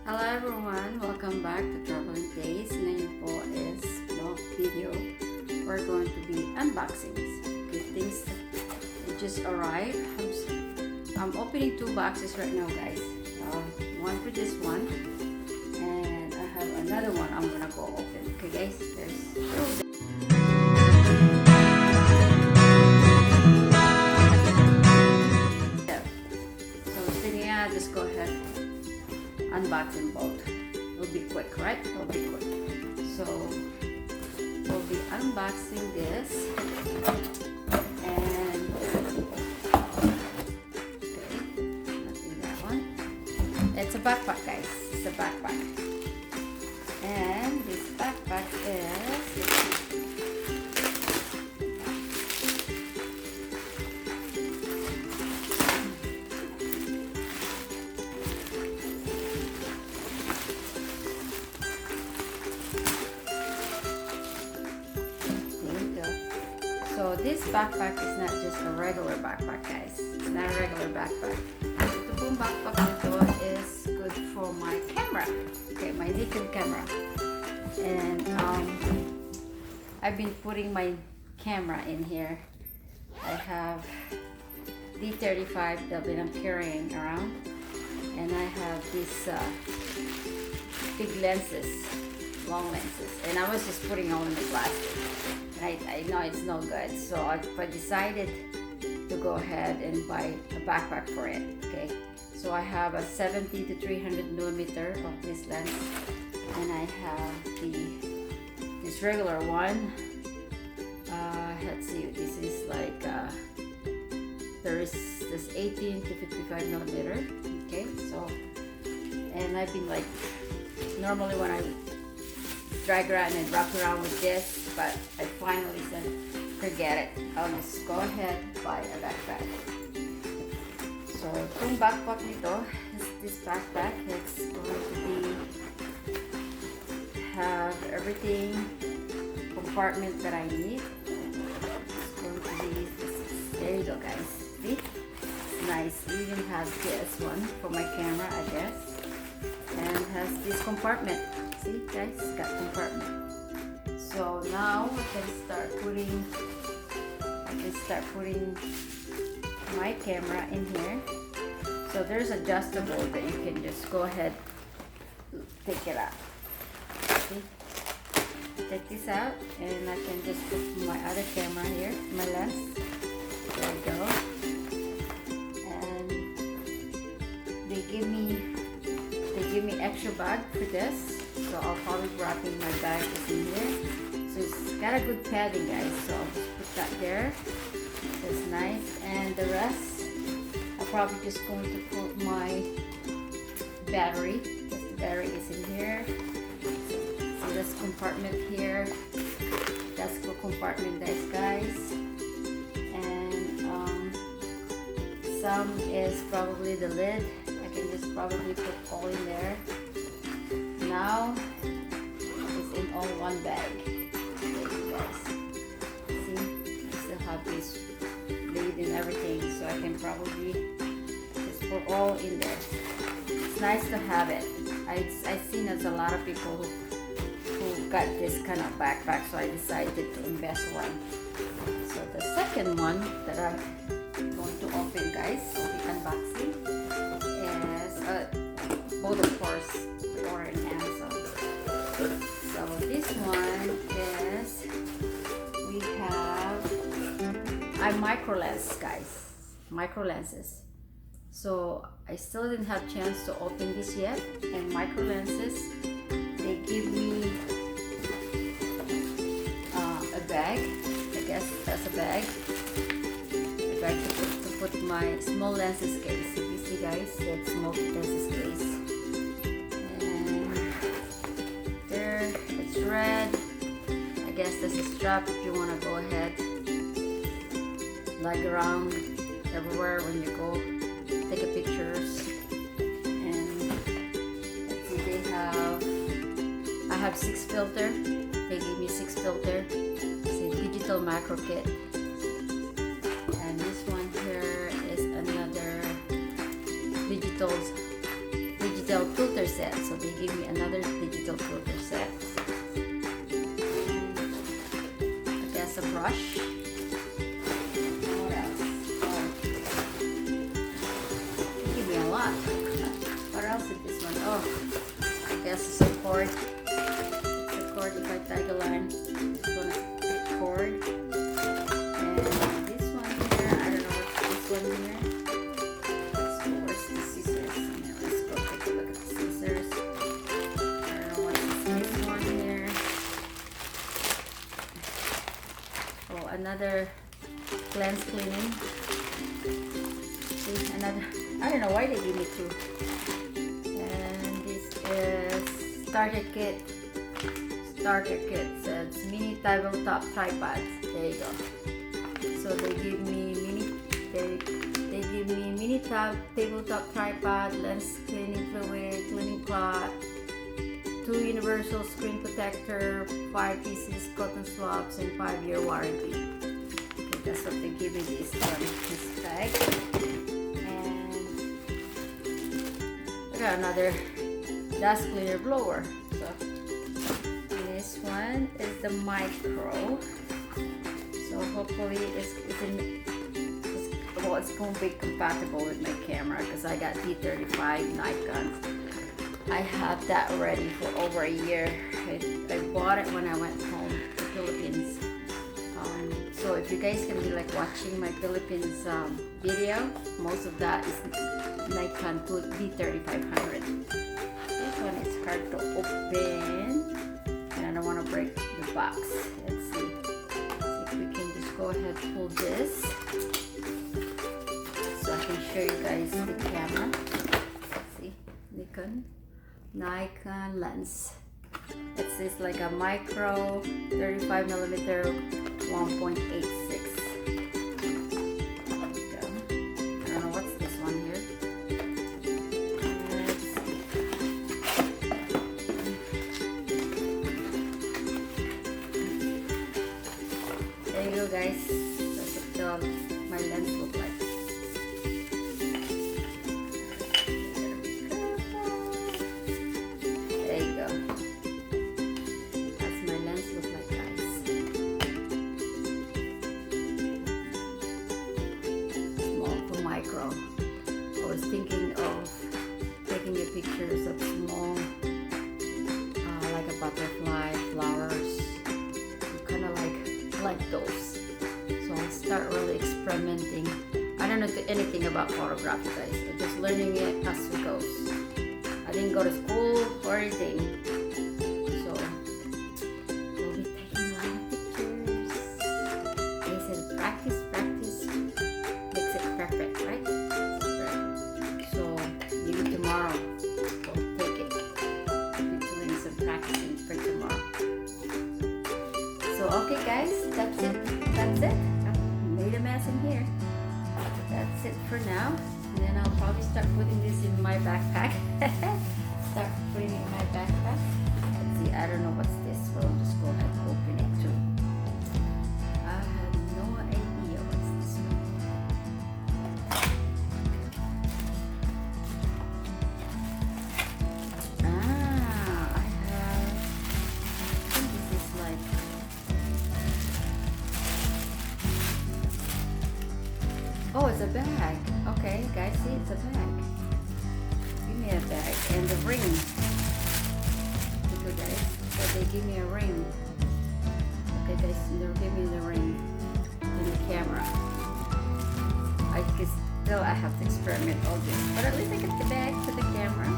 Hello everyone! Welcome back to Traveling Days. Ngayon po is video. We're going to be unboxings. Okay, things that just arrived. I'm opening two boxes right now, guys. One for this one, and I have another one I'm gonna go open. Okay, guys. There's two of them. Just go ahead, unbox them both. It'll be quick, right? It'll be quick. So we'll be unboxing this, and okay, nothing that one. It's a backpack, guys. It's a backpack, and this backpack is. So this backpack is not just a regular backpack, guys. It's not a regular backpack. Ito pong backpack nito is good for my camera. Okay, my Nikon camera. And I've been putting my camera in here. I have D35 that I'm carrying around. And I have these big lenses, long lenses. And I was just putting all in the plastic. I know it's no good, so I decided to go ahead and buy a backpack for it. Okay, so I have a 70 to 300 millimeter of this lens, and I have this regular one. Let's see, this is like there's this 18 to 55 millimeter. Okay, so and I've been like normally when I drag around and wrap around with this, but I finally said forget it, I'll just go ahead and buy a backpack. So itong backpack nito is this backpack. It's going to be have everything compartment that I need. It's going to be there you go, guys. See, it's nice. It even has this one for my camera, I guess, and has this compartment. See, guys, it's got compartment. So now I can start putting my camera in here. So there's adjustable that you can just go ahead, take it out. See? Take this out, and I can just put my other camera here, my lens. There we go. And they give me extra bag for this. So I'll probably wrap in my bag is in here. So it's got a good padding, guys. So I'll just put that there. That's nice. And the rest, I'm probably just going to put my battery. Because the battery is in here. So this compartment here. That's the compartment, guys. And some is probably the lid. I can just probably put all in there. Now it's in all one bag. There you guys. See, I still have this lid and everything, so I can probably just put all in there. It's nice to have it. I've seen there's a lot of people who got this kind of backpack, so I decided to invest one. So the second one that I'm going to open, guys, the unboxing is both of course. So this one is, we have micro lens, guys, micro lenses. So I still didn't have chance to open this yet. And micro lenses, they give me a bag. I guess that's a bag to put my small lenses case. If you see, guys, that's small lenses case. It's red. I guess there's a strap if you want to go ahead, lag around everywhere when you go take a pictures. And let's see, I have 6 filter. They gave me 6 filter. It's a digital macro kit. And this one here is another digital filter set. set. So they give me another digital filter set. I guess a brush. What else? Oh, they give me a lot. What else is this one? Oh, I guess it's a cord. It's a cord if I tag a line. This one is a cord. And this one here, I don't know what's this one here. Where's the scissors? Let's go take a look at the scissors. I don't know what's this one here. Oh, another lens cleaning. See, another. I don't know why they give me two. And this is starter kit. Starter kit says mini tabletop tripod. There you go. So they give me mini tabletop tripod, lens cleaning fluid, cleaning cloth, 2 universal screen protector, 5 pieces cotton swabs, and 5-year warranty. Okay, that's what they give me this bag. And I got another dust cleaner blower. So this one is the micro. So hopefully it's going to be compatible with my camera because I got D35 Nikon. I have that ready for over a year. I bought it when I went home to the Philippines. So if you guys can be like watching my Philippines video, most of that is Nikon D3500. This one is hard to open and I don't want to break the box. Let's see if we can just go ahead and pull this. So I can show you guys the camera. See, Nikon lens. It's like a micro 35mm 1.86. I don't know what's this one here. Let's see. There you go, guys. That's what my lens look like. Micro. I was thinking of taking the pictures of small, like a butterfly, flowers, kind of like those. So I'll start really experimenting. I don't know anything about photography, guys. I'm just learning it as it goes. I didn't go to school or anything. So we'll be taking a lot of pictures. They said practice makes it perfect, right? So maybe tomorrow we'll take it. We'll be doing some practicing for tomorrow. So okay, guys, that's it. I made a mess in here. That's it for now. And then I'll probably start putting this in my backpack. Start putting it in my backpack. Let's see, I don't know what's this, but I'll just go ahead and open it too. I have no idea what's this one. Oh, it's a bag. Okay, guys, see, it's a bag. Give me a bag and the ring. Okay, guys, so they give me a ring. Okay, guys, they'll give me the ring and the camera. I have to experiment all this, but at least I get the bag for the camera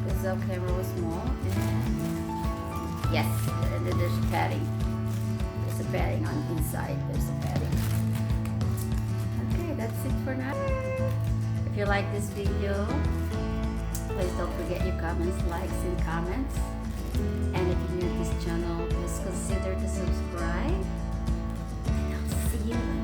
because the camera was small. And yes, and then there's padding. There's a padding on the inside. There's a padding. That's it for now. If you like this video, please don't forget your comments, likes, and comments. And if you're new to this channel, please consider to subscribe. And I'll see you